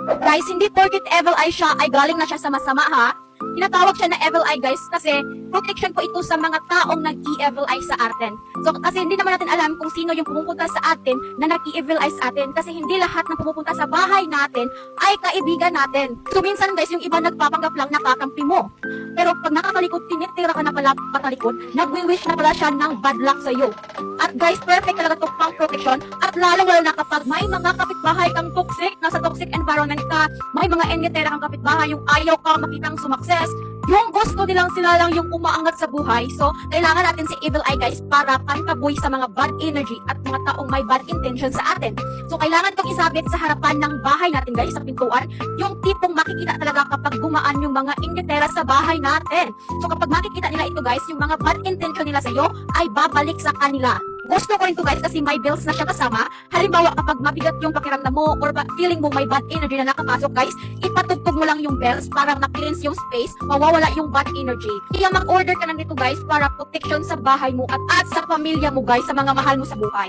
Guys, hindi porket evil eye siya ay galing na siya sa masama ha. Tinatawag siya na evil eye guys kasi protection po ito sa mga taong nag-e-evil eye sa atin. So kasi hindi naman natin alam kung sino yung pumupunta sa atin na nag-e-evil eye sa atin kasi hindi lahat ng pumupunta sa bahay natin ay kaibigan natin. So minsan guys, yung iba nagpapanggap lang nakakampi mo. Pero pag nakatalikod, tinitira ka na pala patalikod, nagwi-wish na pala siya ng bad luck sa iyo. At guys, perfect talaga to pang protection at lalong-lalo na kapag may mga kapitbahay kang toxic, nasa toxic environment ka, may mga enyetera kang kapitbahay, yung ayaw ka makitang sumakses, yung gusto nilang sila lang yung umaangat sa buhay. So, kailangan natin si Evil Eye guys para pantaboy sa mga bad energy at mga taong may bad intention sa atin. So, kailangan itong isabit sa harapan ng bahay natin guys, sa pintuan, yung tipong makikita talaga kapag gumaan yung mga enyetera sa bahay natin. So, kapag makikita nila ito guys, yung mga bad intention nila sa iyo ay babalik sa kanila. Gusto ko rin to guys kasi may bills na siya kasama. Halimbawa kapag mabigat yung pakiramdam mo or feeling mo may bad energy na nakapasok guys, ipatugtog mo lang yung bells para ma-cleanse yung space, mawawala yung bad energy. Kaya mag-order ka na nito guys para protection sa bahay mo at sa pamilya mo guys, sa mga mahal mo sa buhay.